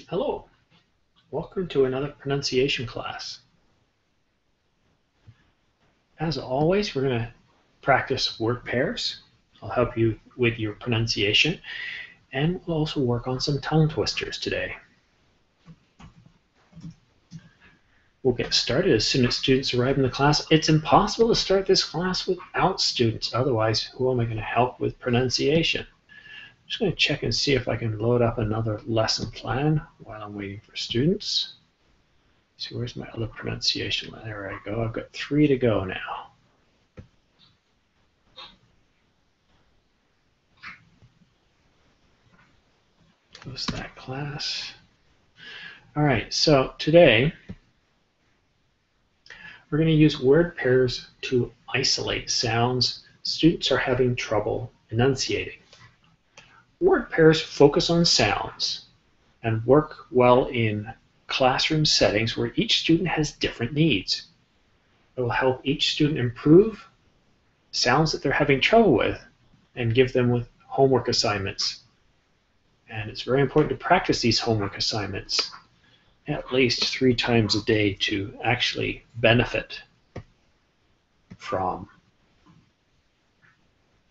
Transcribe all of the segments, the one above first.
Hello, welcome to another pronunciation class. As always, we're going to practice word pairs. I'll help you with your pronunciation, and we'll also work on some tongue twisters today. We'll get started as soon as students arrive in the class. It's impossible to start this class without students, otherwise who am I going to help with pronunciation? I'm just going to check and see if I can load up another lesson plan while I'm waiting for students. So where's my other pronunciation? There I go. I've got 3 to go now. Close that class. All right, so today we're going to use word pairs to isolate sounds students are having trouble enunciating. Word pairs focus on sounds and work well in classroom settings where each student has different needs. It will help each student improve sounds that they're having trouble with and give them with homework assignments. And it's very important to practice these homework assignments at least 3 times a day to actually benefit from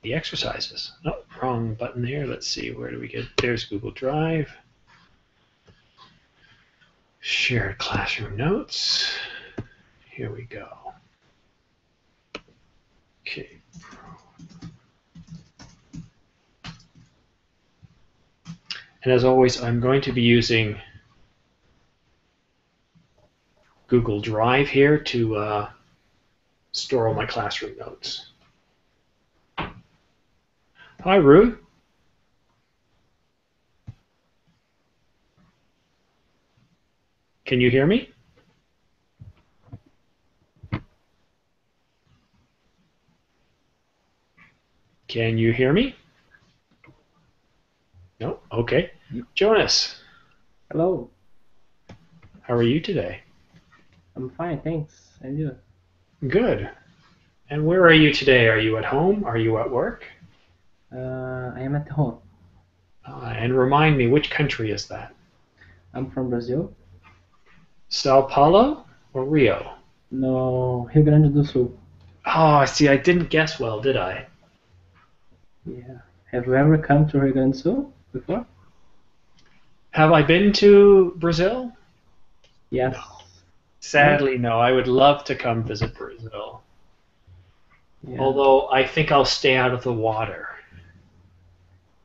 the exercises. Oh, wrong button here. Let's see, where do we get? There's Google Drive. Shared classroom notes. Here we go. Okay. And as always, I'm going to be using Google Drive here to store all my classroom notes. Hi, Ruth. Can you hear me? Can you hear me? No? Okay. Jonas. Hello. How are you today? I'm fine, thanks. And you? Good. And where are you today? Are you at home? Are you at work? I am at home. And remind me, which country is that? I'm from Brazil. Sao Paulo or Rio? No, Rio Grande do Sul. Oh, see, I didn't guess well, did I? Yeah. Have you ever come to Rio Grande do Sul before? Have I been to Brazil? Yes. No. Sadly, no. I would love to come visit Brazil. Yeah. Although I think I'll stay out of the water.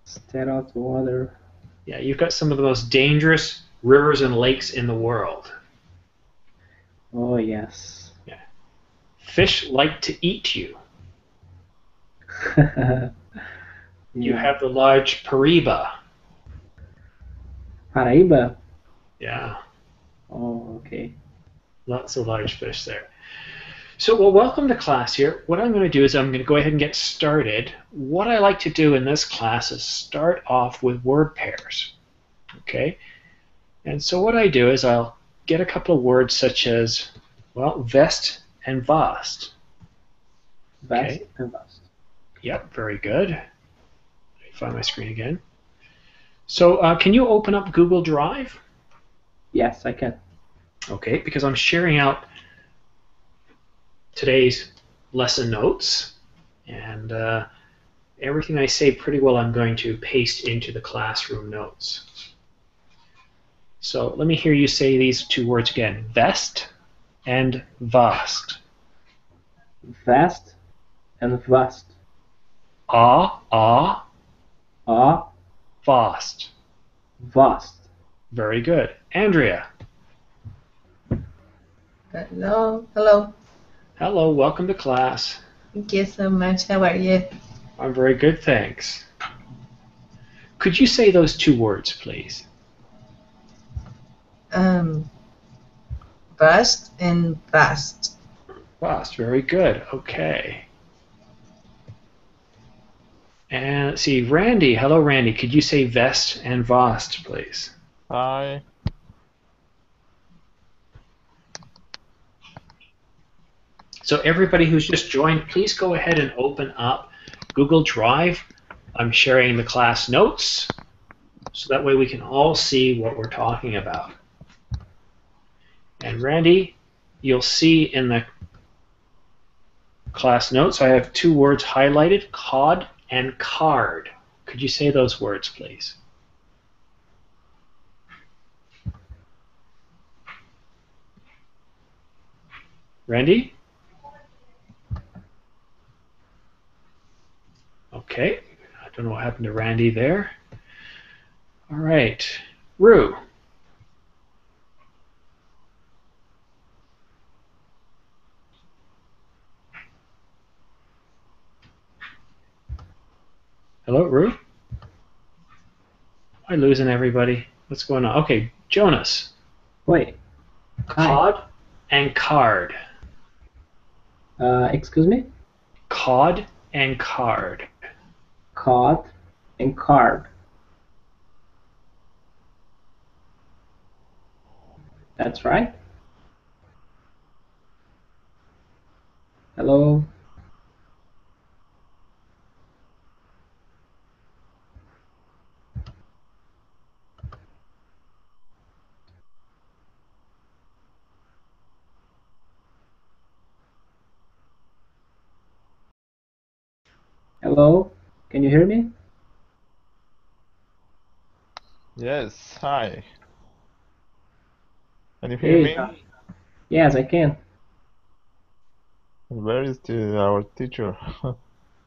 Stay out of the water. Yeah, you've got some of the most dangerous rivers and lakes in the world. Oh, yes. Yeah. Fish like to eat you. Yeah. You have the large Paraíba. Paraíba? Yeah. Oh, okay. Lots of large fish there. So, well, welcome to class here. What I'm going to do is I'm going to go ahead and get started. What I like to do in this class is start off with word pairs. Okay? And so what I do is I'll get a couple of words such as, well, vest and vast. Vest and vast. Yep, very good. Let me find my screen again. So can you open up Google Drive? Yes, I can. Okay, because I'm sharing out today's lesson notes, and everything I say pretty well I'm going to paste into the classroom notes. So let me hear you say these 2 words again, vest and vast. Vest and vast. Ah, vast. Vast. Very good. Andrea. Hello. Hello. Hello, welcome to class. Thank you so much. How are you? I'm very good, thanks. Could you say those 2 words, please? Vast and vast. Vast, very good. Okay. And let's see, Randy. Hello, Randy. Could you say vest and vast, please? Hi. So everybody who's just joined, please go ahead and open up Google Drive. I'm sharing the class notes. so that way we can all see what we're talking about. And Randy, you'll see in the class notes I have two words highlighted, cod and card. Could you say those words, please? Randy? Okay, I don't know what happened to Randy there. All right, Rue. Hello, Rue? Am I losing everybody? What's going on? Okay, Jonas. Wait. Cod and card. Excuse me? Cod and card. Cod and card. That's right. Hello? Hello? Can you hear me? Yes, hi. Can you hear me? Yes, I can. Where is our teacher?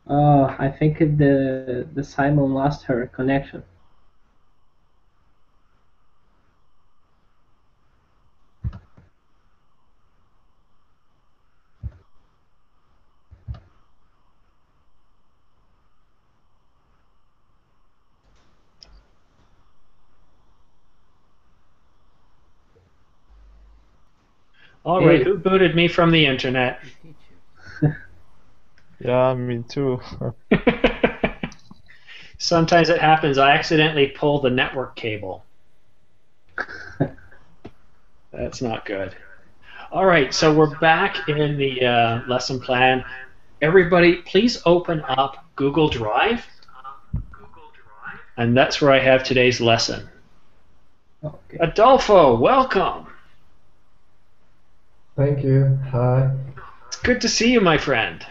I think the Simon lost her connection. All right, who booted me from the internet? Yeah, me too. Sometimes it happens. I accidentally pull the network cable. That's not good. All right, so we're back in the lesson plan. Everybody, please open up Google Drive. And that's where I have today's lesson. Okay. Adolfo, welcome. Thank you. Hi. It's good to see you, my friend.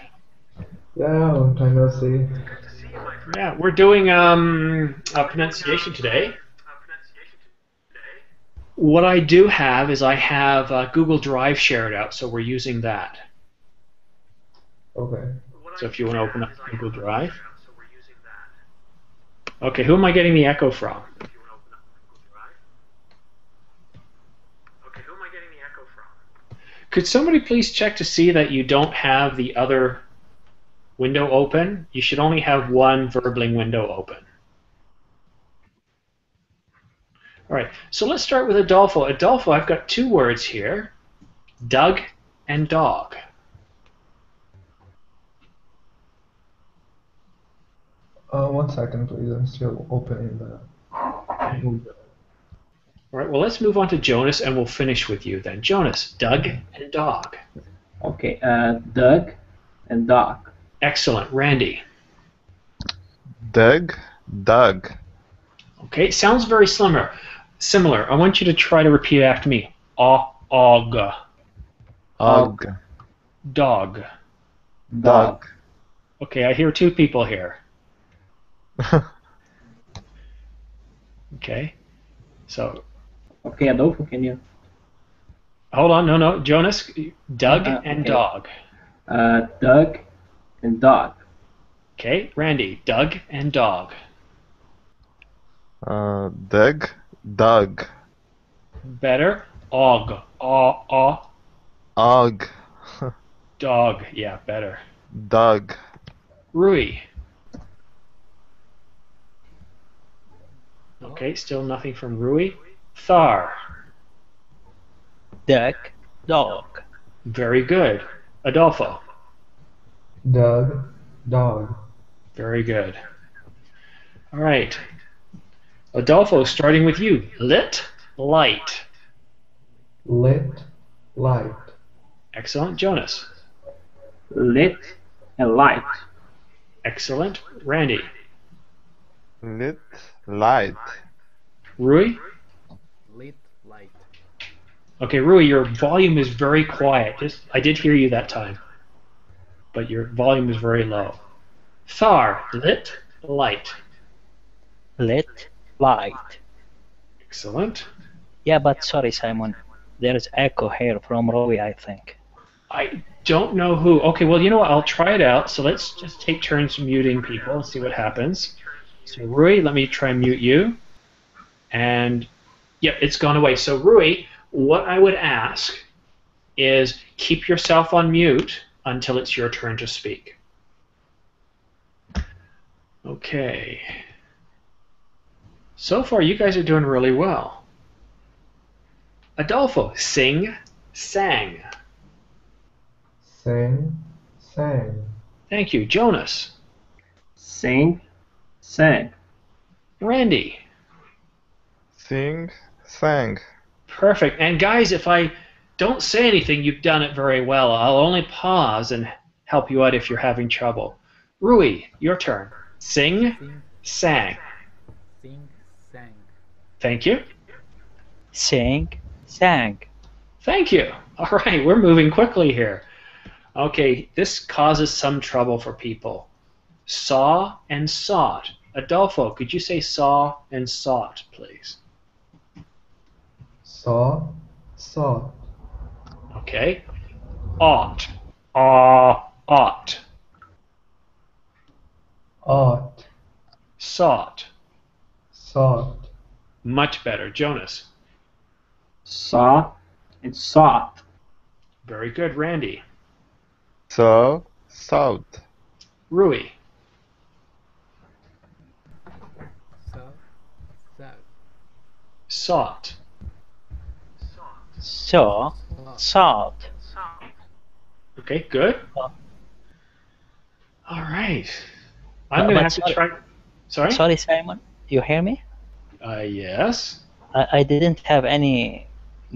Yeah, long time no see. Yeah, we're doing a pronunciation today. What I do have is I have Google Drive shared out, so we're using that. Okay. So if you want to open up Google Drive. Okay, who am I getting the echo from? Could somebody please check to see that you don't have the other window open? You should only have one Verbling window open. All right, so let's start with Adolfo. Adolfo, I've got two words here, Doug and dog. One second, please. I'm still opening the. Okay. All right, well, let's move on to Jonas, and we'll finish with you then. Jonas, Doug and dog. Okay, Doug and dog. Excellent. Randy. Doug, Doug. Okay, sounds very similar. I want you to try to repeat after me. Og. Og. Dog. Dog. Okay, I hear two people here. Okay, so. Okay, Adolfo, can you? Hold on, no, Jonas, Doug and okay. dog. Doug and dog. Okay, Randy, Doug and dog. Doug, dog. Better. Og. Og. Dog. Yeah, better. Dog. Rui. Okay, still nothing from Rui. Thar. Duck, dog. Very good. Adolfo. Doug, dog. Very good. All right. Adolfo, starting with you. Lit, light. Lit, light. Excellent. Jonas. Lit and light. Excellent. Randy. Lit, light. Rui? Lit light. Okay, Rui, your volume is very quiet. I did hear you that time, but your volume is very low. Thar, lit, light. Lit light. Excellent. Yeah, but sorry, Simon. There is echo here from Rowie, I think. I don't know who. Okay, well, you know what? I'll try it out. So let's just take turns muting people and see what happens. So Rui, let me try and mute you. And yep, it's gone away. So Rui, what I would ask is keep yourself on mute until it's your turn to speak. Okay. So far, you guys are doing really well. Adolfo, sing, sang. Sing, sang. Thank you. Jonas. Sing, sang. Randy. Sing, sang. Perfect. And guys, if I don't say anything, you've done it very well. I'll only pause and help you out if you're having trouble. Rui, your turn. Sing, Sing, sang. sing, sang. Thank you. Sing, sang. Thank you. All right, we're moving quickly here. Okay, this causes some trouble for people. Saw and sought. Adolfo, could you say saw and sought, please? Saw, sought. Okay. Ought. Ought. Ought, Sought. sought. Much better. Jonas. Saw and sought. Very good. Randy. Saw, sought. Rui. South, south. Sought. Saw, sought. Okay, good. Oh. All right. I'm going to have to try. Sorry? Sorry, Simon. You hear me? Yes. I didn't have any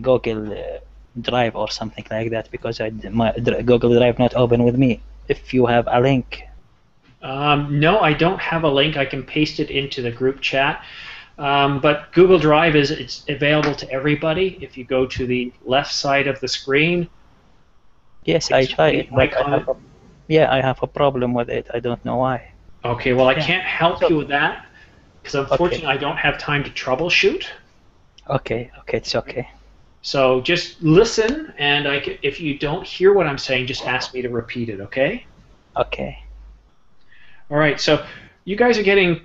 Google Drive or something like that because my Google Drive not open with me. If you have a link, No, I don't have a link. I can paste it into the group chat. But Google Drive it's available to everybody. If you go to the left side of the screen. yes, I tried it, but icon. I have a problem with it. I don't know why. Okay, well, I Yeah. can't help you with that because unfortunately I don't have time to troubleshoot. Okay, it's okay. So just listen, and if you don't hear what I'm saying, just ask me to repeat it, okay? Okay. All right, so you guys are getting,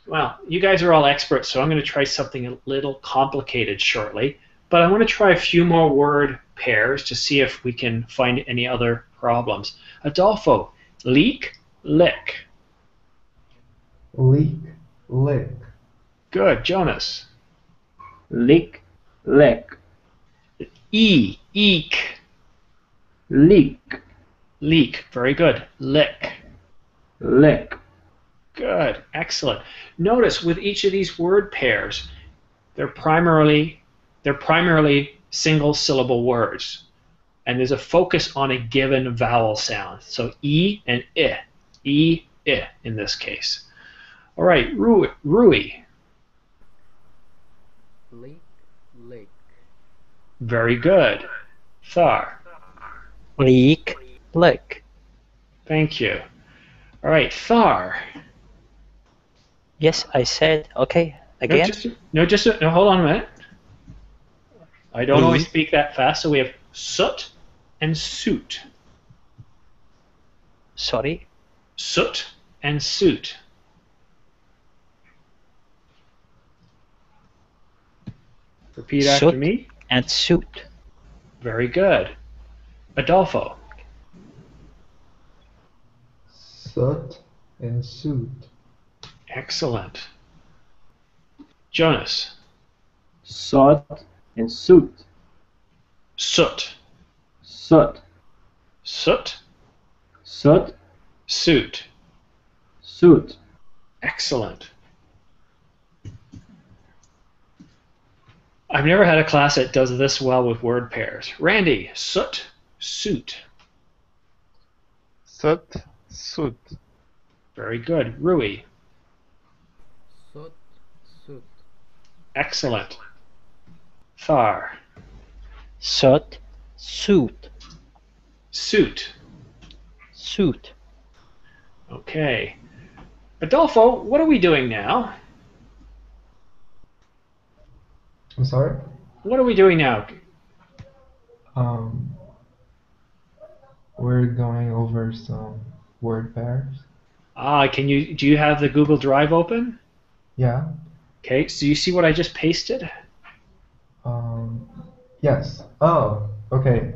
well, you guys are all experts, so I'm going to try something a little complicated shortly. But I want to try a few more word pairs to see if we can find any other problems. Adolfo, leak, lick. Leak, lick. Good. Jonas. Lick, lick. Eek. Leak, Leak. Very good. Lick. lick. Good. Excellent. Notice with each of these word pairs, they're primarily single syllable words. And there's a focus on a given vowel sound. So E and I. I in this case. All right, Rui. Lick, lick. Very good. Thar. Leak, lick. Thank you. All right, Thar. Yes, I said okay again. No, hold on a minute. I don't always Please. speak that fast, so we have soot and suit. Sorry. Soot and suit. Repeat after Soot. me. And suit. Very good. Adolfo. Soot and suit. Excellent. Jonas. Soot and suit. Soot. Soot, Soot. soot, Suit. suit. Excellent. I've never had a class that does this well with word pairs. Randy, soot, suit. Soot, suit. Very good. Rui, Soot, suit. Excellent. Thar. Soot. Suit. Suit. Suit. Okay. Adolfo, what are we doing now? I'm sorry. What are we doing now? Um, we're going over some word pairs. Do you have the Google Drive open? Yeah. Okay, so you see what I just pasted? Yes. Oh, okay.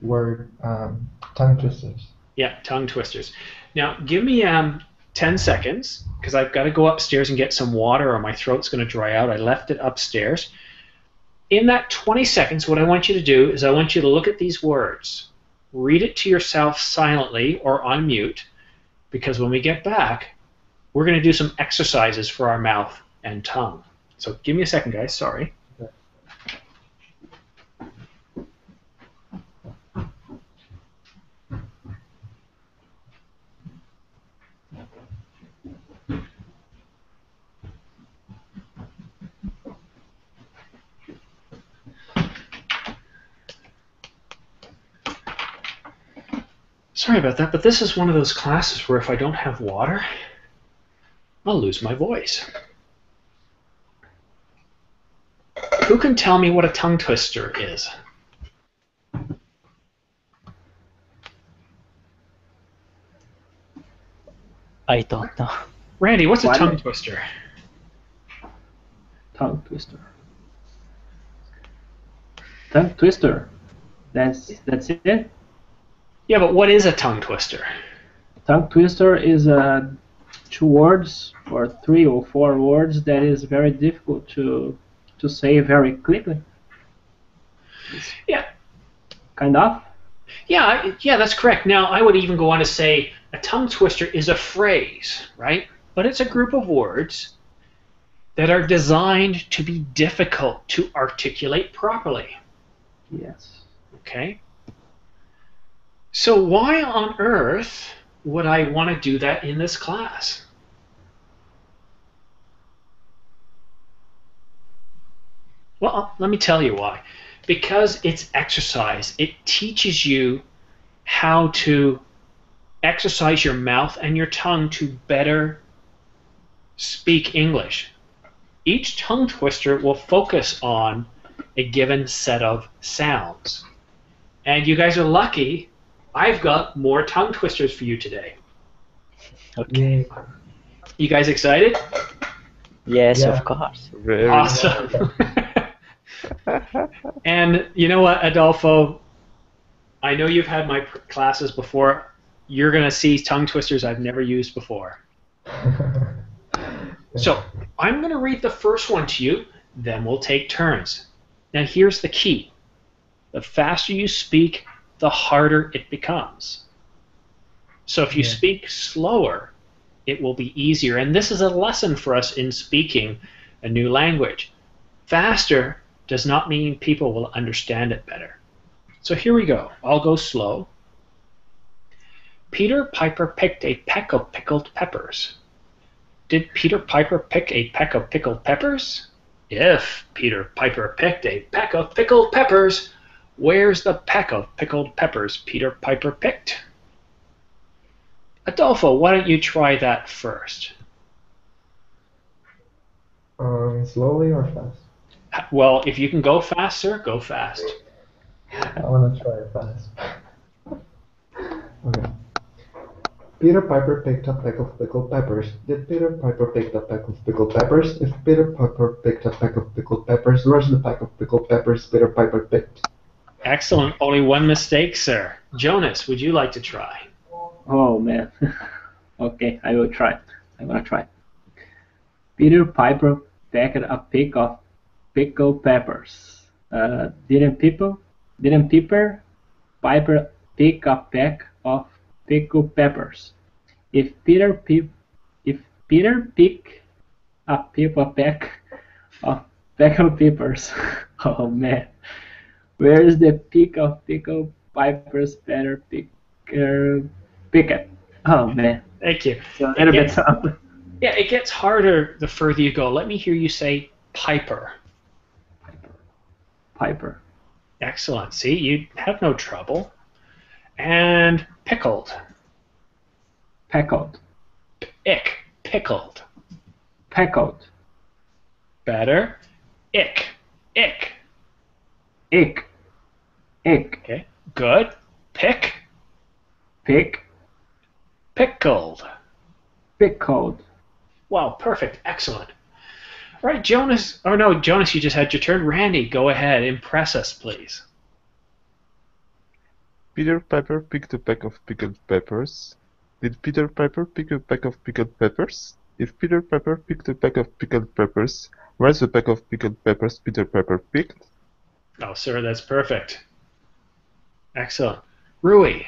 Word, tongue twisters. Yeah, tongue twisters. Now, give me 10 seconds, because I've got to go upstairs and get some water or my throat's going to dry out. I left it upstairs. In that 20 seconds, what I want you to do is I want you to look at these words. Read it to yourself silently or on mute, because when we get back, we're going to do some exercises for our mouth and tongue. So give me a second, guys. Sorry. Sorry about that, but this is one of those classes where if I don't have water, I'll lose my voice. Who can tell me what a tongue twister is? I don't know. Randy, what's a What? tongue twister? Tongue twister. Tongue twister. That's it. Yeah, but what is a tongue twister? Tongue twister is 2 words or 3 or 4 words that is very difficult to say very quickly. Yeah. Kind of. Yeah, that's correct. Now, I would even go on to say a tongue twister is a phrase, right? But it's a group of words that are designed to be difficult to articulate properly. Yes. Okay? So why on earth would I want to do that in this class? Well, let me tell you why. Because it's exercise. It teaches you how to exercise your mouth and your tongue to better speak English. Each tongue twister will focus on a given set of sounds. And you guys are lucky. I've got more tongue twisters for you today. Okay. You guys excited? Yes, Yeah. of course. Very Awesome. And you know what, Adolfo? I know you've had my classes before. You're going to see tongue twisters I've never used before. So I'm going to read the first one to you, then we'll take turns. Now here's the key. The faster you speak, the harder it becomes. So if you Yeah. speak slower, it will be easier. And this is a lesson for us in speaking a new language. Faster does not mean people will understand it better. So here we go. I'll go slow. Peter Piper picked a peck of pickled peppers. Did Peter Piper pick a peck of pickled peppers? If Peter Piper picked a peck of pickled peppers, where's the peck of pickled peppers Peter Piper picked? Adolfo, why don't you try that first? Slowly or fast? Well, if you can go faster, go fast. I want to try it fast. Okay. Peter Piper picked a peck of pickled peppers. Did Peter Piper pick a peck of pickled peppers? If Peter Piper picked a peck of pickled peppers, where's the peck of pickled peppers Peter Piper picked? Excellent. Only one mistake, sir. Jonas, would you like to try? Oh man. Okay, I will try. I'm gonna try. Peter Piper packed a peck of pickled peppers. Didn't Piper pick a peck of pickled peppers? If Peter picked a peck of pickled peppers, oh man, where is the peck of pickled peppers better pick it? Oh man, Thank you. so a little bit tough. Yeah, it gets harder the further you go. Let me hear you say Piper. Piper. Excellent. See, you have no trouble. And pickled. Pickled. Ick. Pickled. Pickled. Better. Ick. Ick. Ick. Ick. Okay. Good. Pick. Pick. Pickled. Pickled. Wow, perfect. Excellent. All right, Jonas. Oh, no, Jonas, you just had your turn. Randy, go ahead. Impress us, please. Peter Piper picked a pack of pickled peppers. Did Peter Piper pick a pack of pickled peppers? If Peter Piper picked a pack of pickled peppers, where's the pack of pickled peppers Peter Piper picked? Oh, sir, that's perfect. Excellent. Rui.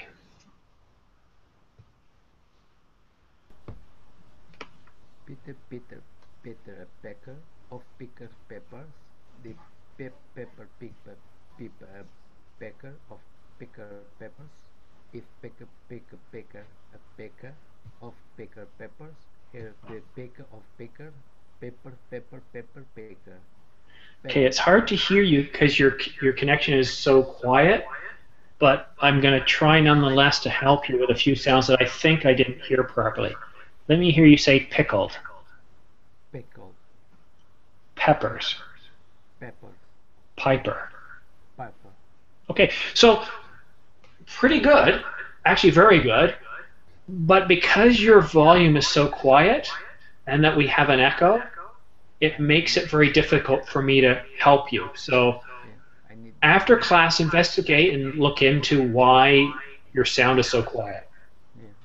Peter Peter a pecker of pickled peppers. The pepper pecker of pickled peppers. If pecker a pecker of pickled peppers, here's the pecker of pepper pecker. Okay, it's hard to hear you because your connection is so quiet, but I'm going to try nonetheless to help you with a few sounds that I think I didn't hear properly. Let me hear you say pickled. Pickled. Peppers. Peppers. Piper. Piper. Okay, so pretty good, actually very good, but because your volume is so quiet and that we have an echo, it makes it very difficult for me to help you. So I need after class, investigate and look into why your sound is so quiet.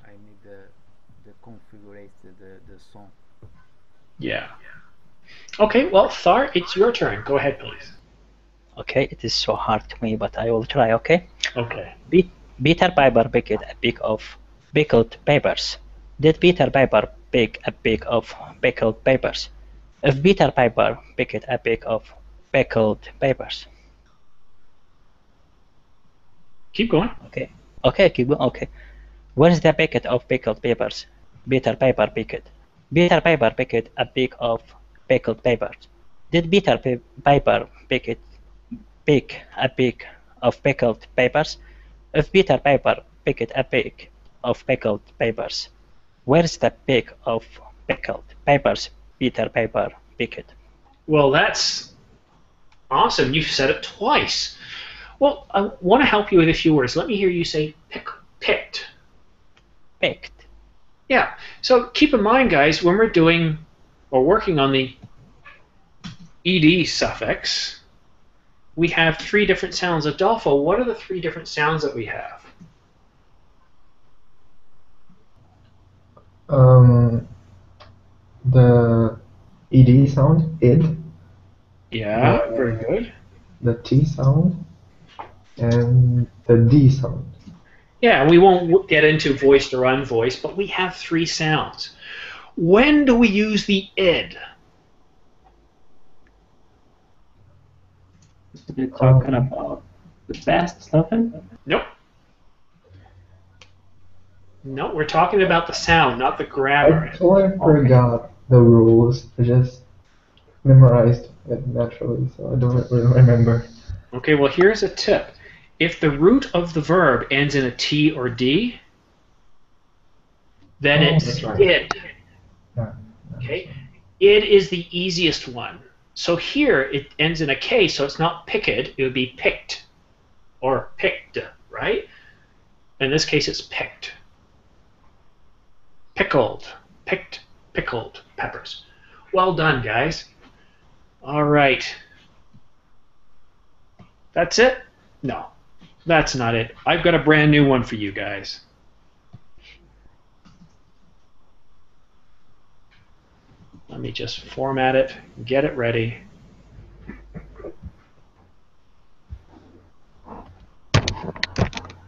I need the configuration the song. Yeah. Okay, well, Thar, it's your turn. Go ahead, please. Okay, it is so hard to me, but I will try, okay? Okay. Peter Piper picked a pick of pickled peppers. Did Peter Piper pick a pick of pickled peppers? If Peter Piper picked a pick of pickled peppers. Keep going. Okay, keep going, okay. Where's the packet of pickled peppers? Peter Piper picked. Peter Piper picked a pick of pickled peppers. Did Peter Piper pick a pick of pickled peppers? If Peter Piper picked a pick of pickled peppers, where's the pick of pickled peppers Peter Piper picked? Well, that's awesome. You've said it twice. Well, I want to help you with a few words. Let me hear you say picked. Picked. Yeah. So keep in mind, guys, when we're doing or working on the ed suffix, we have three different sounds. Adolfo, what are the three different sounds that we have? The ed sound, id, Yeah, very good. the t sound, and the d sound. Yeah, we won't get into voiced or unvoiced, but we have three sounds. When do we use the id? You're talking about the fast something? Nope. No, we're talking about the sound, not the grammar. I totally forgot the rules. I just memorized it naturally, so I don't really remember. Okay, well, here's a tip. If the root of the verb ends in a T or D, then it's that's right. id. Yeah. Okay? Id is the easiest one. So here it ends in a K, so it's not picked, it would be picked or picked, right? In this case, it's picked. Pickled, picked, pickled peppers. Well done, guys. All right. That's it? No, that's not it. I've got a brand new one for you guys. Let me just format it, get it ready.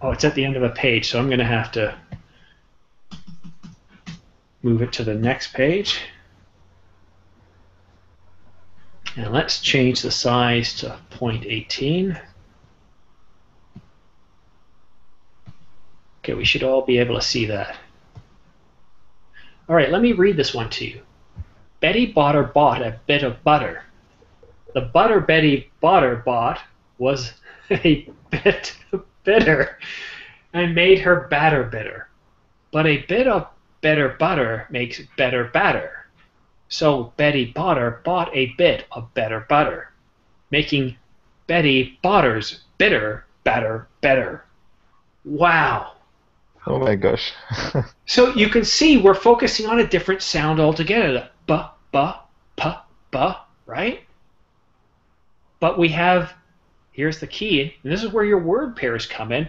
Oh, it's at the end of a page, so I'm going to have to move it to the next page. And let's change the size to 0.18. Okay, we should all be able to see that. All right, let me read this one to you. Betty Botter bought a bit of butter. The butter Betty Botter bought was a bit bitter and made her batter bitter. But a bit of better butter makes better batter. So Betty Botter bought a bit of better butter, making Betty Botter's bitter batter better. Wow. Oh my gosh. So you can see we're focusing on a different sound altogether. The ba, right? But we have, here's the key, and this is where your word pairs come in.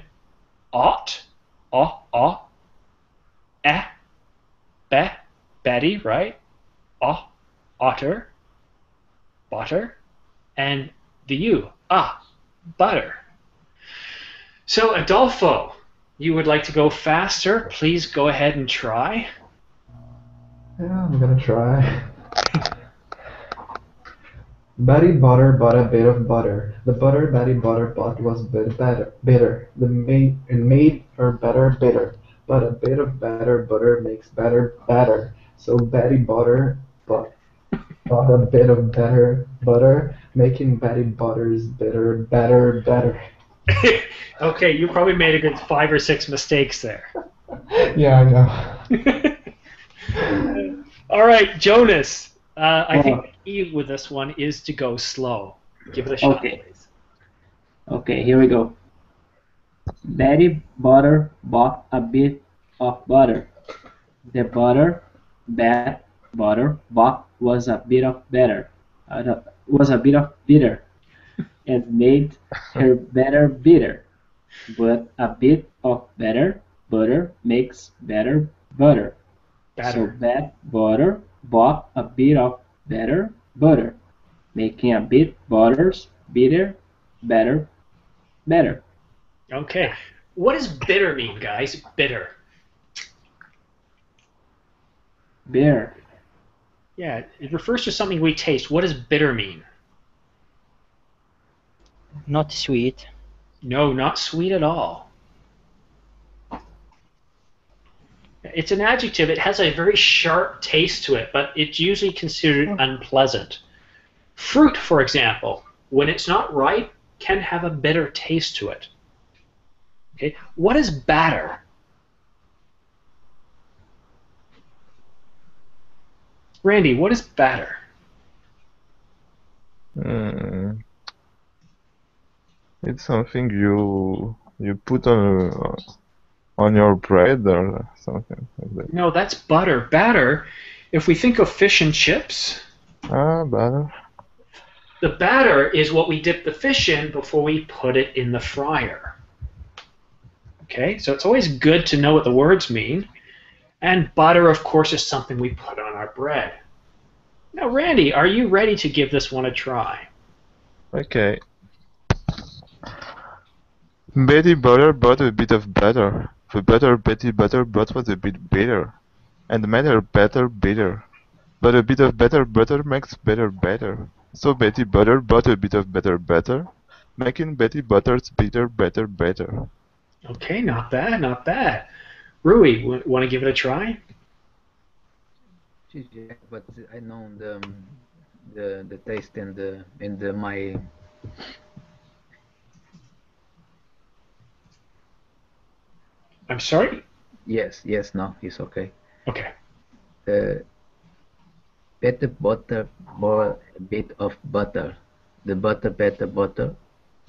Ought, be, Betty, right? Otter, butter, and the U, butter. So Adolfo, you would like to go faster? Please go ahead and try. Yeah, I'm gonna try. Betty Botter bought a bit of butter. The butter Betty Botter bought was bitter. It made her better bitter. But a bit of better butter makes better batter. So Betty Botter bought a bit of better butter, making Betty Botter's bitter better. Okay, you probably made a good 5 or 6 mistakes there. Yeah, I know. All right, Jonas. I think the key with this one is to go slow. Give it a shot, Okay. please. Okay, here we go. Betty Botter bought a bit of butter. The butter bought was a bit of bitter, and made her better bitter. But a bit of better butter makes better butter. So bad butter bought a bit of better butter, making a bit butter's bitter better. Okay. What does bitter mean, guys? Bitter. Bitter. Yeah, it refers to something we taste. What does bitter mean? Not sweet. No, not sweet at all. It's an adjective. It has a very sharp taste to it, but it's usually considered unpleasant. Fruit, for example, when it's not ripe, can have a bitter taste to it. Okay, what is batter? Randy, what is batter? It's something you put on your bread or something like that. No, that's butter. Batter, if we think of fish and chips, Butter. the batter is what we dip the fish in before we put it in the fryer. Okay, so it's always good to know what the words mean. And butter, of course, is something we put on our bread. Now, Randy, are you ready to give this one a try? Okay. Betty Butter bought a bit of butter. The butter Betty Butter bought was a bit bitter, and made her better bitter. But a bit of better butter makes better batter. So Betty Butter bought a bit of better butter, making Betty Butter's bitter better better. Okay, not bad, not bad. Rui, want to give it a try? Yeah, but I know the taste and my I'm sorry? yes no, it's okay. Okay. Better butter bought a bit of butter. The butter better butter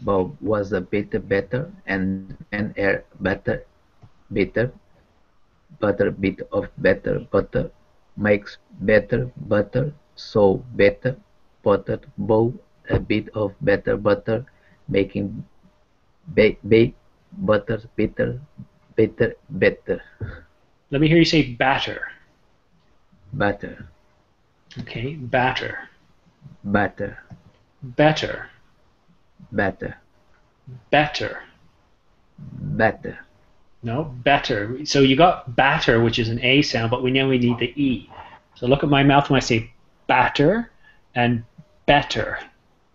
was a bit better and air better bitter. Butter bit of better butter makes better butter. So better butter bow a bit of better butter, making bake butter bitter better. Let me hear you say batter. Butter Okay, batter. butter Better. better Better. better. No, better. So you got batter, which is an A sound, but we know we need the E. So look at my mouth when I say batter and better.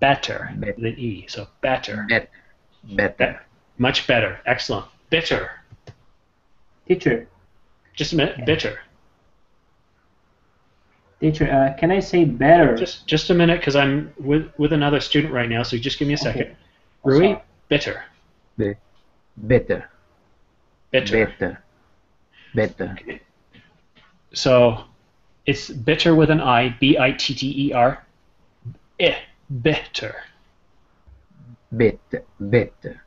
Better with an E. So better. Better. Much better. Excellent. Bitter. Teacher. Just a minute. Bitter. Teacher, can I say better? Just a minute, because I'm with another student right now, so just give me a second. Okay. Rui, Sorry. bitter. Better. Bitter. Better. So it's bitter with an I, B-I-T-T-E-R. Bitter. Better.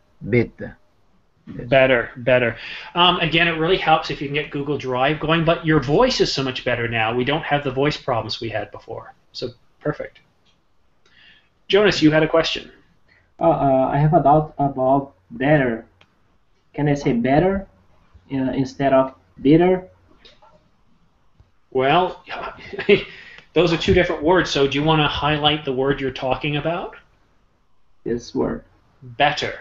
Better. Again, it really helps if you can get Google Drive going, but your voice is so much better now. We don't have the voice problems we had before. So perfect. Jonas, you had a question. I have a doubt about better. Can I say better instead of bitter? Well, those are two different words, so do you want to highlight the word you're talking about? This word. Better.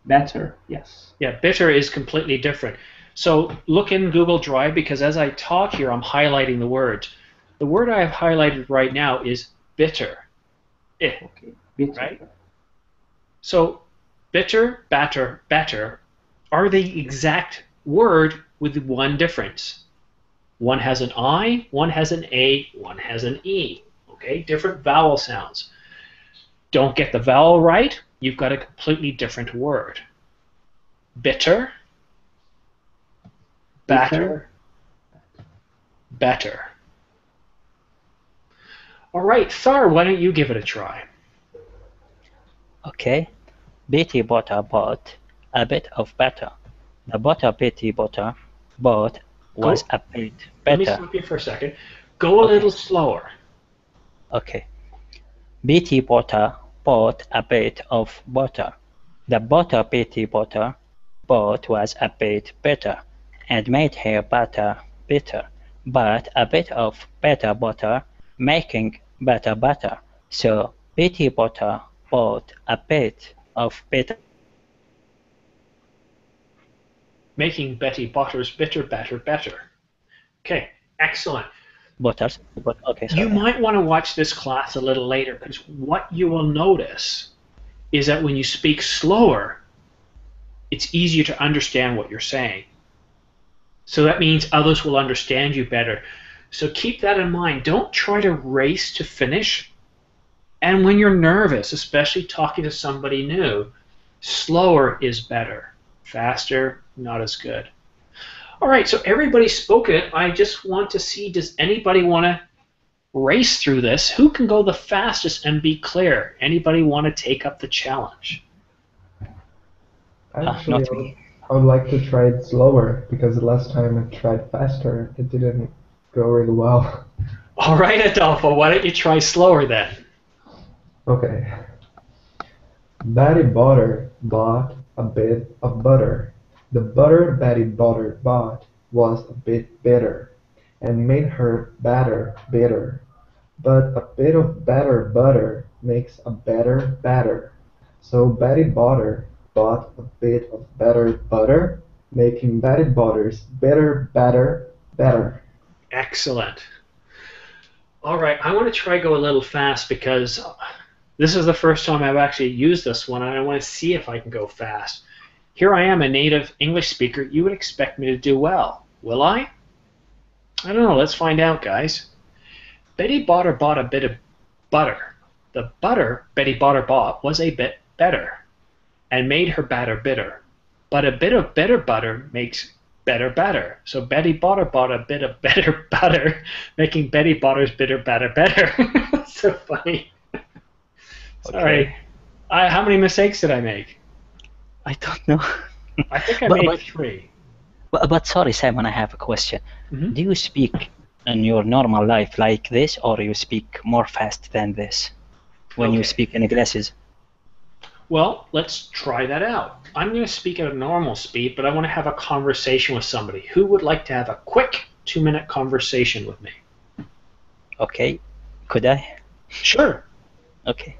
Better, yes. Yeah, bitter is completely different. So look in Google Drive, because as I talk here, I'm highlighting the words. The word I have highlighted right now is bitter. Okay, bitter. Right? So bitter, batter, better are the exact word with one difference. One has an I, one has an A, one has an E. Okay, different vowel sounds. Don't get the vowel right, you've got a completely different word. Bitter, batter, better. All right, Thar, why don't you give it a try? Okay. Betty Butter bought a bit of butter. The butter Betty Butter bought was a bit Let me better. stop you for a second. Go a little slower. Okay. Betty Butter bought a bit of butter. The butter Betty Butter bought was a bit better and made her butter bitter. But a bit of better butter making better butter. So Betty Butter bought a bit of better. Making Betty Butter's bitter, better. Okay, excellent. Butters. But okay, sorry. You might want to watch this class a little later, because what you will notice is that when you speak slower, it's easier to understand what you're saying. So that means others will understand you better. So keep that in mind. Don't try to race to finish. And when you're nervous, especially talking to somebody new, slower is better. Faster, not as good. All right, so everybody's spoken. I just want to see, does anybody want to race through this? Who can go the fastest and be clear? Anybody want to take up the challenge? Actually, not me. I would like to try it slower, because the last time I tried faster, it didn't go really well. All right, Adolfo, why don't you try slower then? Okay. Betty Butter bought a bit of butter. The butter Betty Butter bought was a bit bitter, and made her batter bitter. But a bit of better butter makes a better batter. So Betty Butter bought a bit of better butter, making Betty Butter's bitter batter better. Excellent. All right, I want to try go a little fast, because this is the first time I've actually used this one, and I want to see if I can go fast. Here I am, a native English speaker. You would expect me to do well. Will I? I don't know. Let's find out, guys. Betty Butter bought a bit of butter. The butter Betty Butter bought was a bit better and made her batter bitter. But a bit of better butter makes better batter. So Betty Butter bought a bit of better butter, making Betty Butter's bitter batter better. So funny. Sorry. How many mistakes did I make? I don't know. I think I But- made but- 3. But sorry, Simon, I have a question. Mhm. Do you speak in your normal life like this, or you speak more fast than this when you Okay. speak in classes? Well, let's try that out. I'm going to speak at a normal speed, but I want to have a conversation with somebody. Who would like to have a quick 2-minute conversation with me? Okay, could I? Sure. Okay.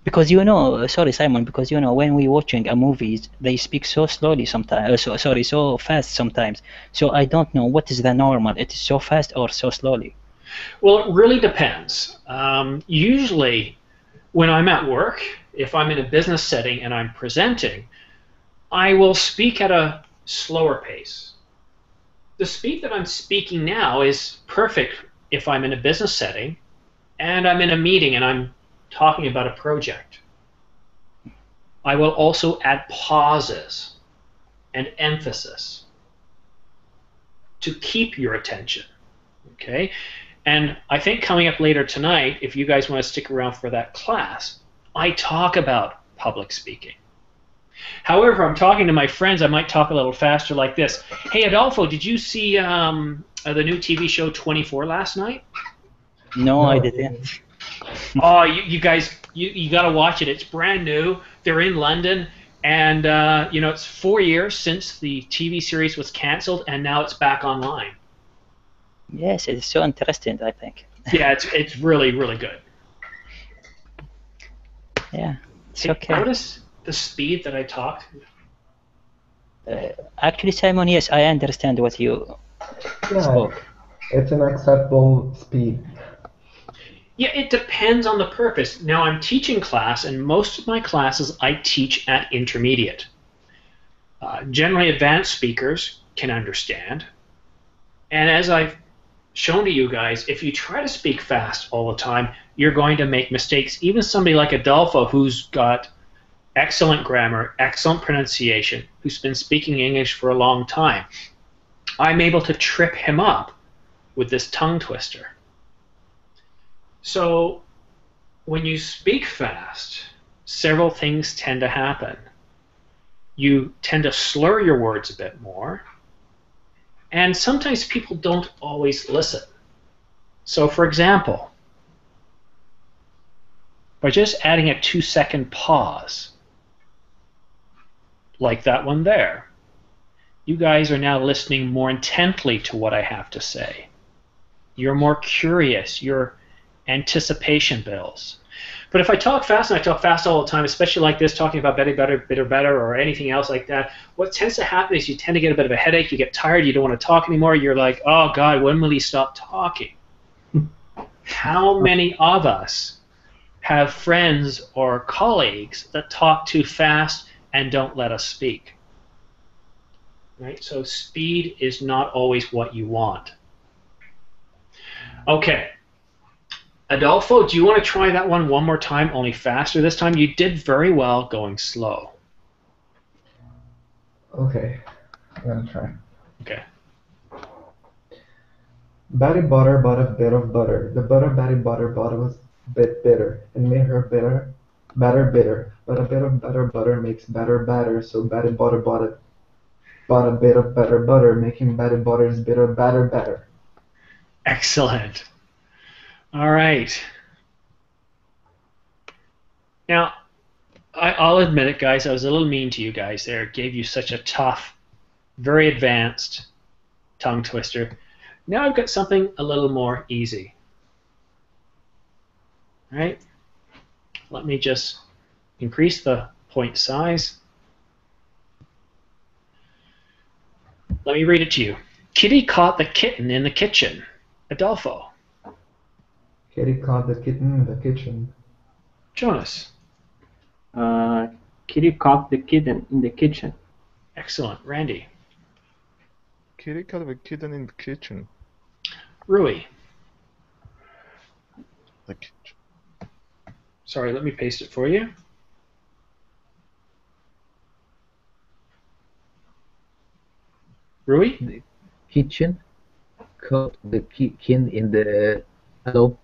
Because you know, sorry Simon, because you know when we watching a movies, they speak so slowly sometimes. So fast sometimes. So I don't know what is the normal. It is so fast or so slowly. Well, it really depends. Usually, when I'm at work, if I'm in a business setting and I'm presenting, I will speak at a slower pace. The speed that I'm speaking now is perfect if I'm in a business setting and I'm in a meeting and I'm talking about a project, I will also add pauses and emphasis to keep your attention. Okay? And I think coming up later tonight, if you guys want to stick around for that class, I talk about public speaking. However, I'm talking to my friends, I might talk a little faster like this. Hey, Adolfo, did you see the new TV show 24 last night? No, I didn't. Oh, you guys, you got to watch it. It's brand new. They're in London, and it's 4 years since the TV series was canceled, and now it's back online. Yes, it's so interesting, I think. Yeah, it's really, really good. Yeah, it's Hey, okay. notice the speed that I talked. Actually, Simon, yes, I understand what you Yeah, spoke. it's an acceptable speed. Yeah, it depends on the purpose. Now, I'm teaching class, and most of my classes I teach at intermediate. Generally, advanced speakers can understand. And as I've shown to you guys, if you try to speak fast all the time, you're going to make mistakes. Even somebody like Adolfo, who's got excellent grammar, excellent pronunciation, who's been speaking English for a long time, I'm able to trip him up with this tongue twister. So when you speak fast, several things tend to happen. You tend to slur your words a bit more, and sometimes people don't always listen. So for example, by just adding a 2-second pause, like that one there, you guys are now listening more intently to what I have to say. You're more curious, your anticipation builds. But if I talk fast, and I talk fast all the time, especially like this, talking about better, or anything else like that, what tends to happen is you tend to get a bit of a headache, you get tired, you don't want to talk anymore, you're like, oh God, when will he stop talking? How many of us have friends or colleagues that talk too fast and don't let us speak? Right? So speed is not always what you want. Okay. Adolfo, do you want to try that one more time, only faster this time? You did very well going slow. Okay, I'm gonna try. Okay. Betty Butter bought a bit of butter. The butter Betty Butter bought was a bit bitter, and made her bitter. But a bit of better butter makes better, so Betty Butter bought a bit of better butter, making Betty Butter's bitter better. Excellent. All right. Now, I'll admit it, guys. I was a little mean to you guys there. Gave you such a tough, very advanced tongue twister. Now I've got something a little more easy. All right. Let me just increase the point size. Let me read it to you. Kitty caught the kitten in the kitchen. Adolfo. Kitty caught the kitten in the kitchen. Jonas. Kitty caught the kitten in the kitchen. Excellent. Randy. Kitty caught the kitten in the kitchen. Rui. The kitchen. Sorry, let me paste it for you. Rui? The kitchen caught the kitten in the... Hello?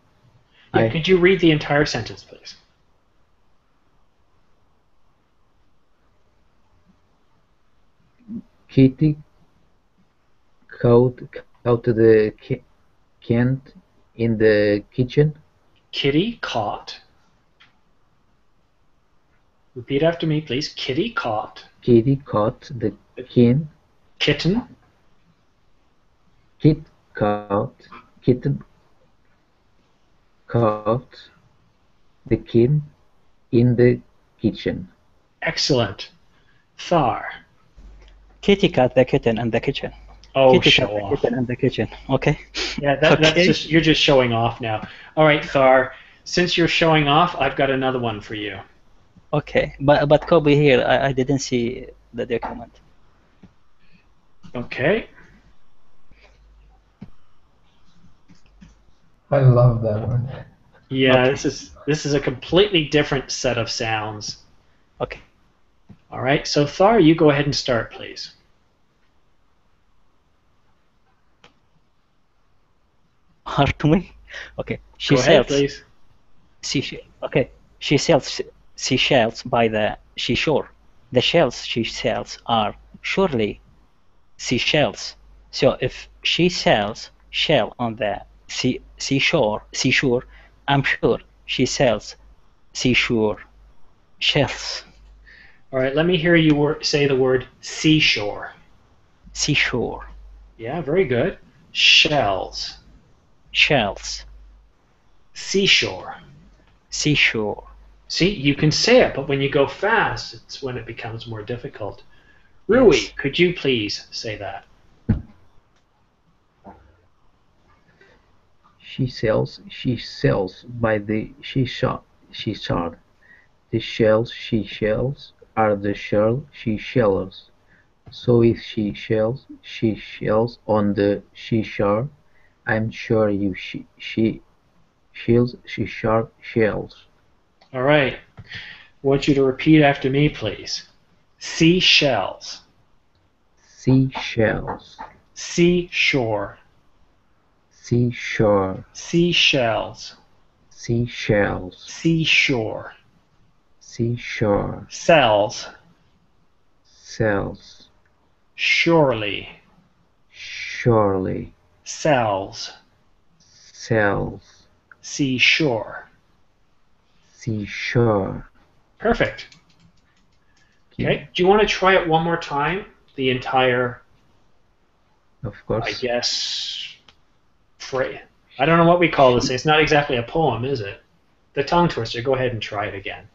Yeah, could you read the entire sentence, please? Kitty caught the kitten in the kitchen. Kitty caught. Repeat after me, please. Kitty caught. Kitty caught the kitten. Kitten. Kitten caught the kitten in the kitchen. Excellent. Thar. Kitty cat the kitten in the kitchen. Oh, Kitty show cat the off. kitten in the kitchen. Okay. Yeah, that's Okay. just, you're just showing off now. All right, Thar. Since you're showing off, I've got another one for you. Okay. But Kobe here, I didn't see the document. Okay. I love that one. Yeah, Okay. this is a completely different set of sounds. Okay. All right, so Thar, you go ahead and start, please. Or to me? Okay. She Go ahead, sells please. Okay. She sells seashells by the seashore. The shells she sells are surely seashells. So if she sells shell on the seashore, I'm sure she sells seashore shells. All right, let me hear you say the word seashore. Seashore Yeah, very good. Shells. shells. Seashore. Seashore. See, you can say it, but when you go fast, it's when it becomes more difficult. Rui, Yes. could you please say that? She sells by the seashore. The shells she shells are the shell she shells. So if she shells on the seashore, I'm sure she shells seashore shells. All right. I want you to repeat after me, please. Seashells. Seashells, Seashore. seashore, Seashells. seashells, Seashore. seashore, Cells. cells, Surely. surely, Cells. cells, Seashore. seashore. Perfect. Okay. Do you want to try it one more time? The entire, Of I course. guess, phrase. I don't know what we call this. It's not exactly a poem, is it? The tongue twister. Go ahead and try it again.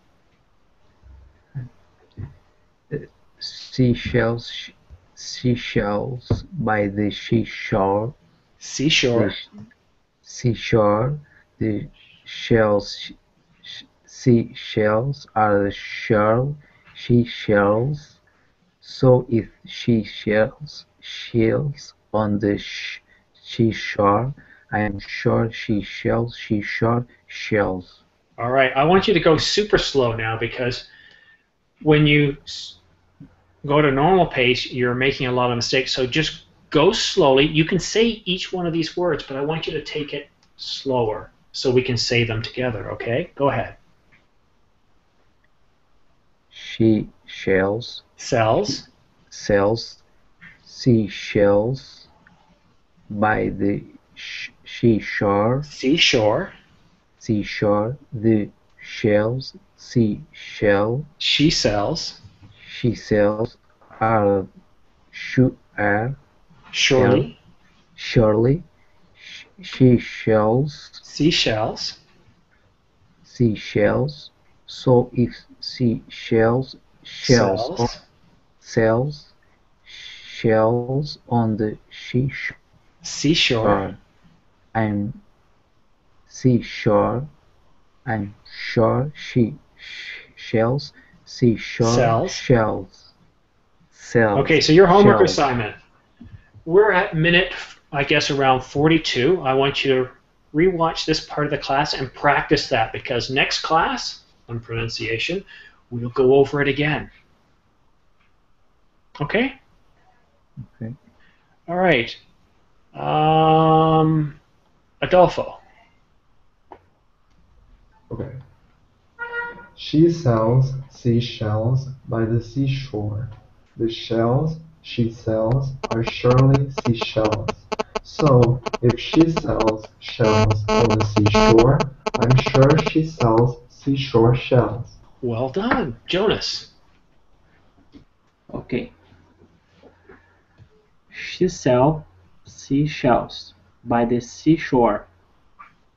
Seashells, seashells by the seashore. Seashore. The seashore. The shells, seashells are the shell she shells. So if she shells on the seashore, I am sure she shells seashore shells. All right. I want you to go super slow now because when you go to normal pace, you're making a lot of mistakes. So just go slowly. You can say each one of these words, but I want you to take it slower so we can say them together, okay? Go ahead. She shells, Cells. sells seashells by the seashore. Seashore. Seashore, the shells, seashell, She sells. she sells are Surely. surely, she shells Seashells. seashells. So if seashells Cells. sells shells on the seashore, Seashore. I'm seashore. I'm sure she shells seashore Cells. shells. Cells. Okay, so your homework shells. assignment. We're at minute, I guess, around 42. I want you to rewatch this part of the class and practice that because next class on pronunciation, we'll go over it again. Okay? Okay. All right. Adolfo. Okay. She sells seashells by the seashore. The shells she sells are surely seashells. So if she sells shells on the seashore, I'm sure she sells seashore shells. Well done. Jonas. Okay. She sells seashells by the seashore.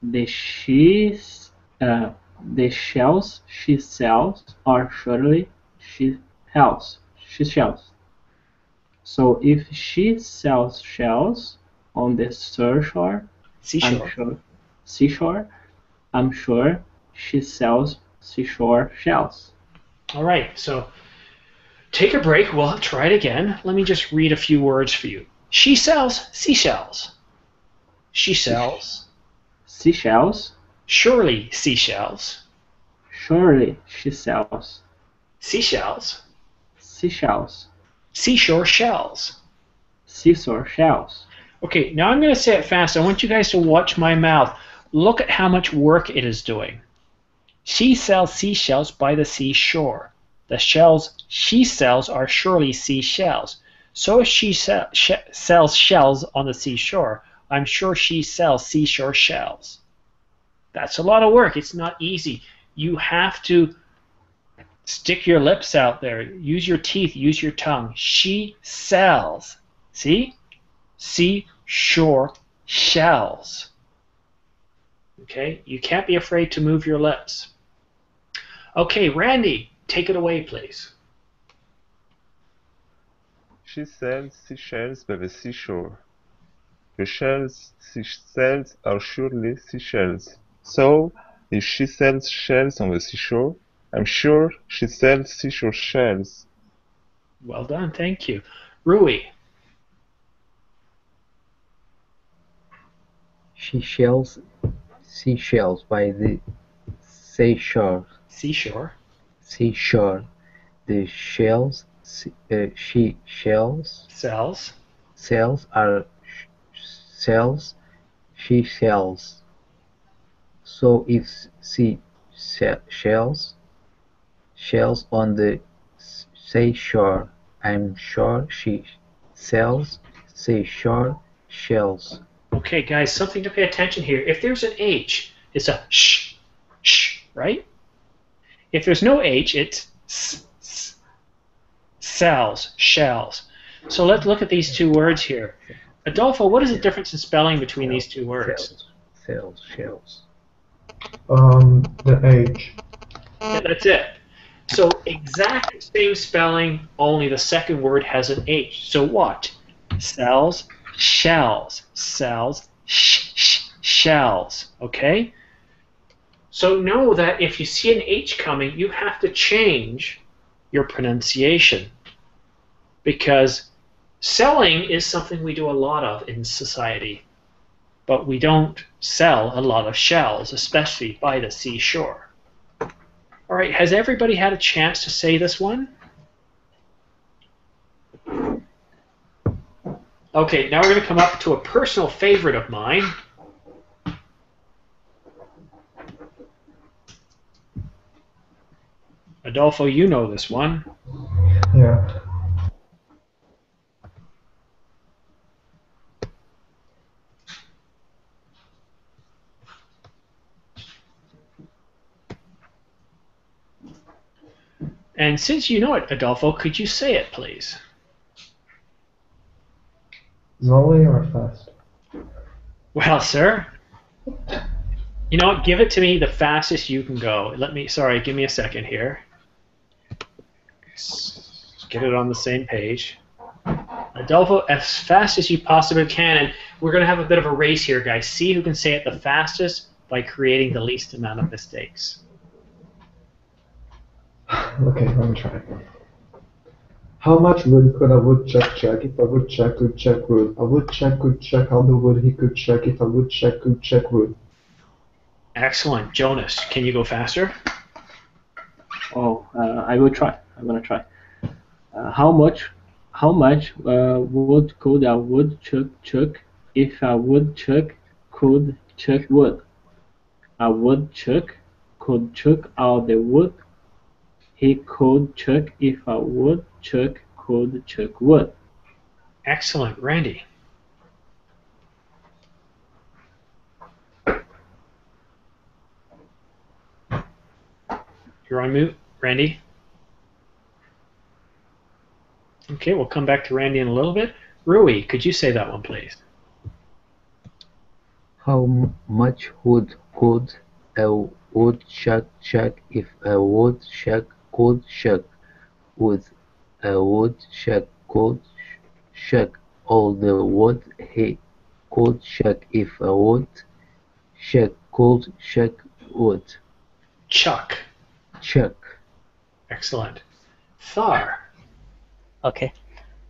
The shells she sells are surely shells. So if she sells shells on the seashore, I'm sure she sells seashore shells. All right, so take a break. We'll try it again. Let me just read a few words for you. She sells seashells. She sells Seashells. Surely seashells. Surely she sells. Seashells. Seashells. Seashore shells. Seashore shells. Okay, now I'm going to say it fast. I want you guys to watch my mouth. Look at how much work it is doing. She sells seashells by the seashore. The shells she sells are surely seashells. So if she sells shells on the seashore, I'm sure she sells seashore shells. That's a lot of work. It's not easy. You have to stick your lips out there. Use your teeth. Use your tongue. She sells. See? Seashore shells. Okay? You can't be afraid to move your lips. Okay, Randy, take it away, please. She sells seashells by the seashore. The shells she sells are surely seashells. So, if she sells shells on the seashore, I'm sure she sells seashore shells. Well done, thank you. Rui. She sells seashells by the seashore. Seashore. Seashore. The shells she sells Sells. sells she sells. So if she sells on the seashore, I'm sure she sells seashore shells. Okay, guys, something to pay attention here. If there's an H, it's a sh, right? If there's no H, it's sells, shells. So let's look at these two words here. Adolfo, what is the difference in spelling between these two words? Sells shells. The H. Yeah, that's it. So exact same spelling, only the second word has an H. So what? Sells, shells. Sells, shells. Okay? So know that if you see an H coming, you have to change your pronunciation. Because selling is something we do a lot of in society. But we don't sell a lot of shells, especially by the seashore. All right, has everybody had a chance to say this one? Okay, now we're going to come up to a personal favorite of mine. Adolfo, you know this one. Yeah. And since you know it, Adolfo, could you say it, please? Slowly or fast? Well, sir, you know what? Give it to me the fastest you can go. Sorry, give me a second here. Get it on the same page. Adolfo, as fast as you possibly can, and we're going to have a bit of a race here, guys. See who can say it the fastest by creating the least amount of mistakes. Okay, let me try. How much wood could a woodchuck chuck if a woodchuck could chuck wood? A woodchuck could chuck all the wood he could chuck if a woodchuck could chuck wood. Excellent. Jonas, can you go faster? Oh, I will try. I'm gonna try. How much wood could a woodchuck chuck if a woodchuck could chuck wood? A woodchuck could chuck all the wood he could chuck if a woodchuck could chuck wood. Excellent. Randy. You're on mute, Randy. Okay, we'll come back to Randy in a little bit. Rui, could you say that one, please? How much wood could a woodchuck chuck if a woodchuck could chuck wood? A woodchuck could chuck all the wood he could chuck if a woodchuck could chuck wood. Chuck. Chuck. Excellent. Thar. Okay.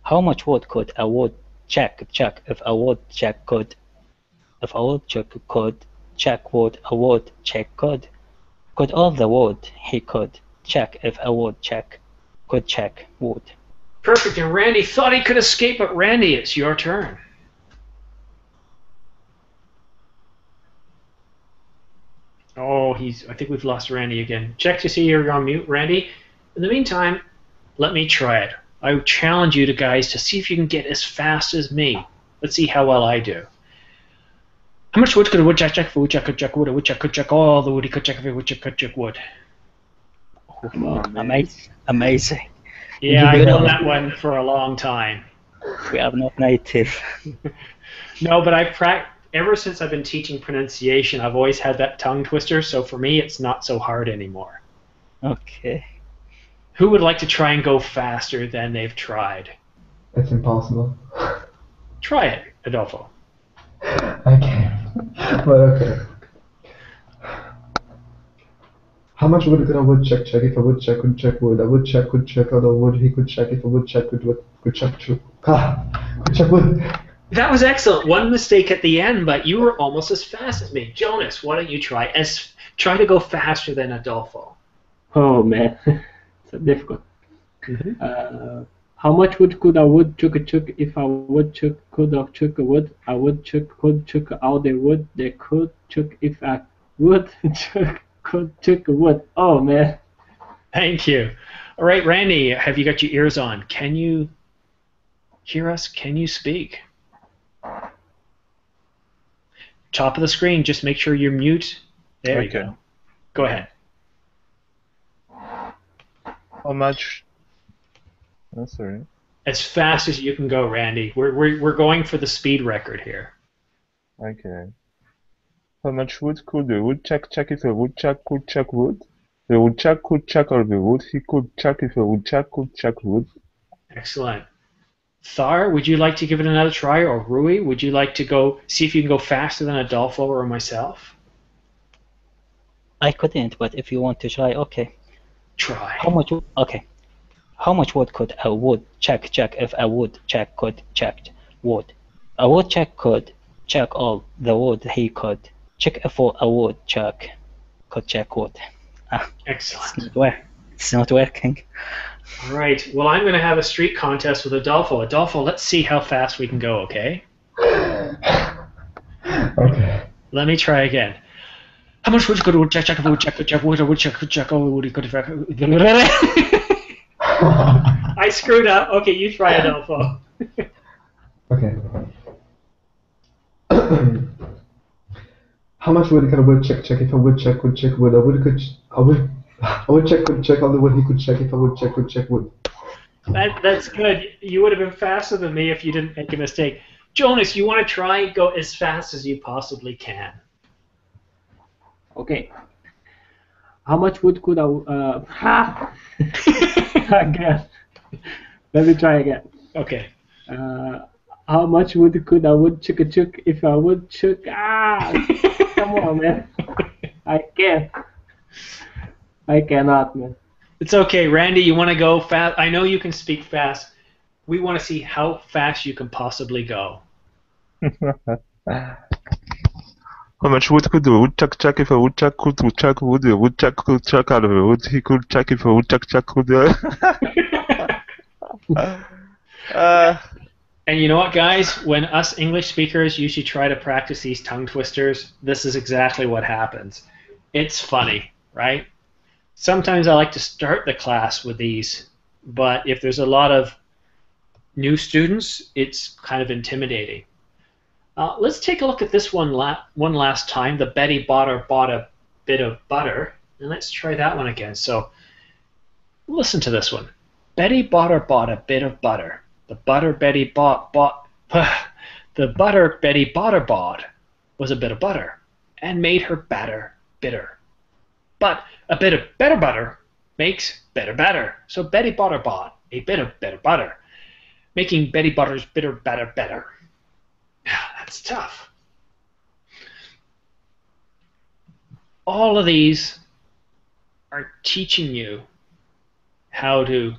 How much wood could a woodchuck chuck if a woodchuck could check would a would check could all the would he could check if a would check could check would. Perfect. And Randy thought he could escape, but Randy, it's your turn. Oh, I think we've lost Randy again. Check to see you're on mute, Randy. In the meantime, let me try it. I challenge you guys to see if you can get as fast as me. Let's see how well I do. How much wood could a woodchuck check if a woodchuck could check wood? A woodchuck could check all the wood he could check if a woodchuck could check wood. Oh, amazing. Yeah, I've known that one for a long time. We are not native. No, but ever since I've been teaching pronunciation, I've always had that tongue twister, so for me it's not so hard anymore. Okay. Who would like to try and go faster than they've tried? It's impossible. Try it, Adolfo. I can't. But okay. How much wood could a woodchuck check if a woodchuck could check wood? A woodchuck could check all the wood he could check if a woodchuck could check wood. That was excellent. One mistake at the end, but you were almost as fast as me. Jonas, why don't you try to go faster than Adolfo? Oh man, it's difficult. Mm-hmm. How much wood could a woodchuck chuck if a woodchuck could have chuck a wood? A woodchuck could chuck all the wood they could chuck if a woodchuck could chuck a wood. Oh man. Thank you. All right, Randy, have you got your ears on? Can you hear us? Can you speak? Top of the screen, just make sure you're mute. There you go. Go ahead. How much? Oh, sorry. As fast as you can go, Randy. We're going for the speed record here. Okay. How much wood could a woodchuck chuck if a woodchuck could chuck wood? The woodchuck could chuck all the wood he could chuck if a woodchuck could chuck wood. Excellent. Thar, would you like to give it another try, or Rui, would you like to see if you can go faster than Adolfo or myself? I couldn't, but if you want to try, okay. Try. How much wood could a woodchuck check if a woodchuck could check wood? A woodchuck could check all the wood he could check if a woodchuck could check wood. Excellent. It's not working. All right. Well, I'm going to have a street contest with Adolfo. Adolfo, let's see how fast we can go, okay? Okay. Let me try again. How much wood could a woodchuck check if a woodchuck could check wood? A woodchuck could check all the wood he could check. I screwed up. Okay, you try, Adolfo. Okay. How much wood could a woodchuck check if a woodchuck could check wood? A woodchuck could check all the wood he could check if a woodchuck could check wood. That's good. You would have been faster than me if you didn't make a mistake. Jonas, you want to try and go as fast as you possibly can. Okay. How much wood could a again? Let me try again. Okay. How much wood could a woodchuck chuck if a woodchuck? Come on, man. I can't. I cannot, man. It's okay, Randy. You want to go fast? I know you can speak fast. We want to see how fast you can possibly go. How much wood could a woodchuck chuck if a woodchuck could chuck wood? A woodchuck could chuck all the wood he could chuck if a woodchuck chuck wood. And you know what, guys? When us English speakers usually try to practice these tongue twisters, this is exactly what happens. It's funny, right? Sometimes I like to start the class with these, but if there's a lot of new students, it's kind of intimidating. Let's take a look at this one last time. The Betty Botter bought a bit of butter. And let's try that one again. So listen to this one. Betty Botter bought a bit of butter. The butter Betty bought the butter Betty Botter bought was a bit of butter and made her batter bitter. But a bit of better butter makes better batter. So Betty Botter bought a bit of better butter, making Betty Botter's bitter batter better. That's tough. All of these are teaching you how to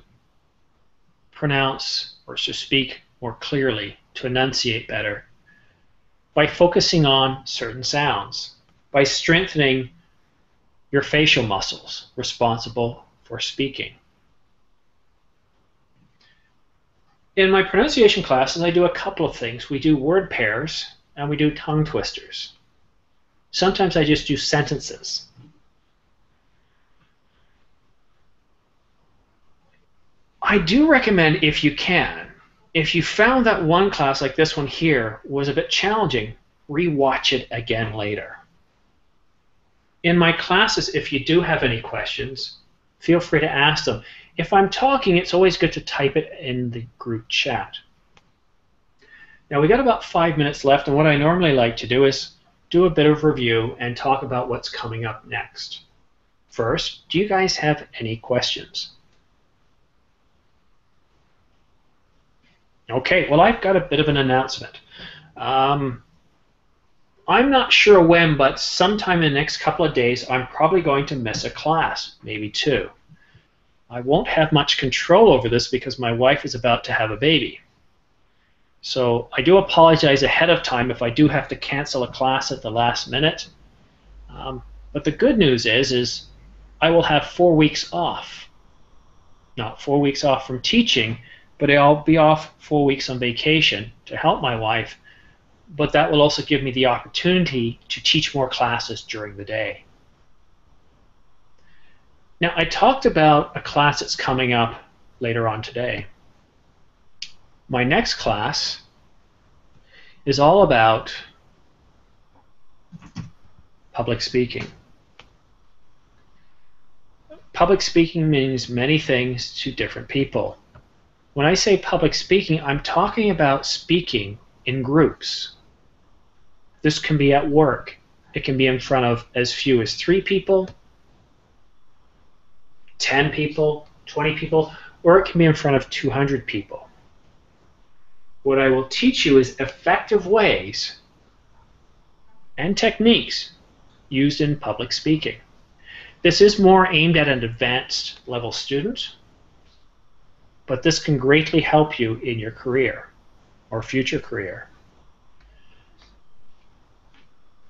pronounce or to speak more clearly, to enunciate better by focusing on certain sounds. by strengthening your facial muscles responsible for speaking. In my pronunciation classes, I do a couple of things. We do word pairs and we do tongue twisters. Sometimes I just do sentences. I do recommend, if you can, if you found that one class like this one here was a bit challenging, re-watch it again later. In my classes, if you do have any questions, feel free to ask them. If I'm talking, it's always good to type it in the group chat. Now, we got about 5 minutes left, and what I normally like to do is do a bit of review and talk about what's coming up next. First, do you guys have any questions? Okay, well, I've got a bit of an announcement. I'm not sure when, but sometime in the next couple of days, I'm probably going to miss a class, maybe 2. I won't have much control over this because my wife is about to have a baby. So I do apologize ahead of time if I do have to cancel a class at the last minute. But the good news is I will have 4 weeks off. Not 4 weeks off from teaching, but I'll be off 4 weeks on vacation to help my wife. But that will also give me the opportunity to teach more classes during the day. Now, I talked about a class that's coming up later on today. My next class is all about public speaking. Public speaking means many things to different people. When I say public speaking, I'm talking about speaking in groups. This can be at work. It can be in front of as few as 3 people, 10 people, 20 people, or it can be in front of 200 people. What I will teach you is effective ways and techniques used in public speaking. This is more aimed at an advanced level student, but this can greatly help you in your career or future career.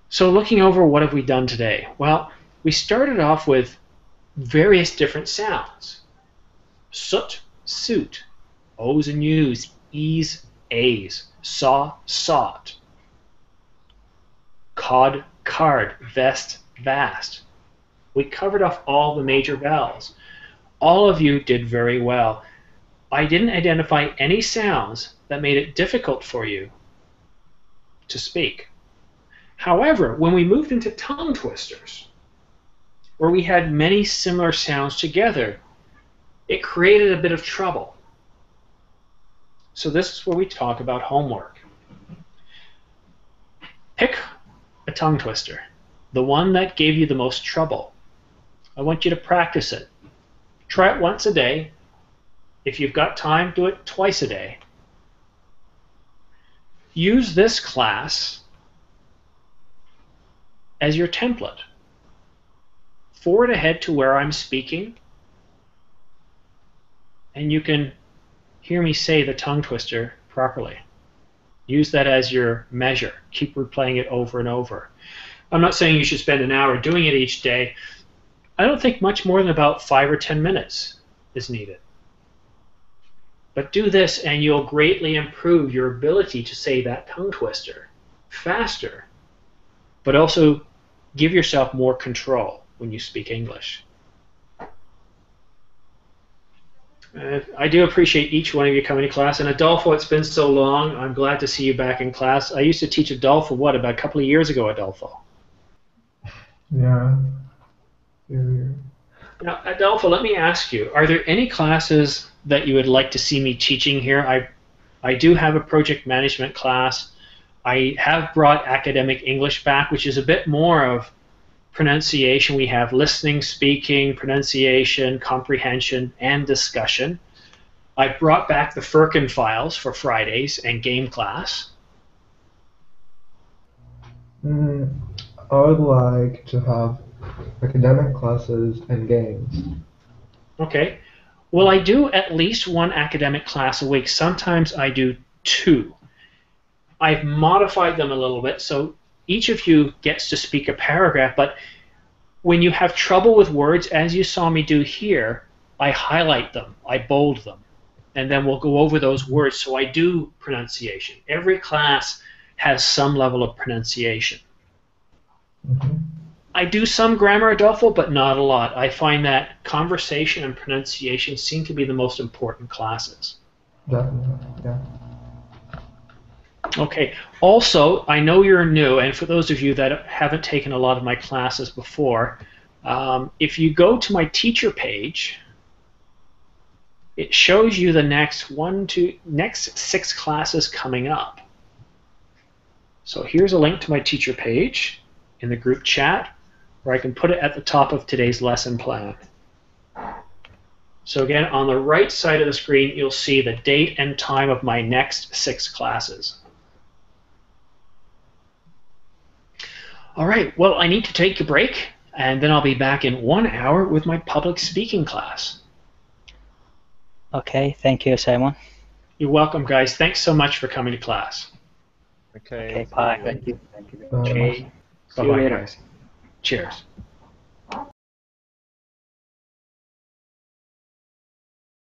So looking over what have we done today? Well, we started off with various different sounds. Soot, suit, O's and U's, E's, A's, saw, sought, cod, card, vest, vast. We covered off all the major vowels. All of you did very well. I didn't identify any sounds that made it difficult for you to speak. However, when we moved into tongue twisters, where we had many similar sounds together, it created a bit of trouble. So this is where we talk about homework. Pick a tongue twister, the one that gave you the most trouble. I want you to practice it. Try it once a day. If you've got time, do it twice a day. Use this class as your template. Forward ahead to where I'm speaking, and you can hear me say the tongue twister properly. Use that as your measure. Keep replaying it over and over. I'm not saying you should spend an hour doing it each day. I don't think much more than about 5 or 10 minutes is needed. But do this and you'll greatly improve your ability to say that tongue twister faster, but also give yourself more control when you speak English. I do appreciate each one of you coming to class. And Adolfo, it's been so long. I'm glad to see you back in class. I used to teach Adolfo, what, about a couple of years ago, Adolfo? Yeah. Now, Adolfo, let me ask you, are there any classes that you would like to see me teaching here? I do have a project management class. I have brought academic English back, which is a bit more of pronunciation. We have listening, speaking, pronunciation, comprehension, and discussion. I brought back the Firkin files for Fridays and game class. I would like to have academic classes and games. Okay. Well, I do at least one academic class a week. Sometimes I do 2. I've modified them a little bit, so each of you gets to speak a paragraph, but when you have trouble with words, as you saw me do here, I highlight them, I bold them, and then we'll go over those words. So I do pronunciation. Every class has some level of pronunciation. I do some grammar, Adolfo, but not a lot. I find that conversation and pronunciation seem to be the most important classes. Definitely, yeah. Okay. Also, I know you're new, and for those of you that haven't taken a lot of my classes before, if you go to my teacher page, it shows you the next next 6 classes coming up. So here's a link to my teacher page in the group chat, or I can put it at the top of today's lesson plan. So again, on the right side of the screen, you'll see the date and time of my next 6 classes. All right, well, I need to take a break, and then I'll be back in 1 hour with my public speaking class. Okay, thank you, Simon. You're welcome, guys. Thanks so much for coming to class. Okay, bye. Thank you. Bye. Okay. See you Bye-bye, later. guys. Cheers.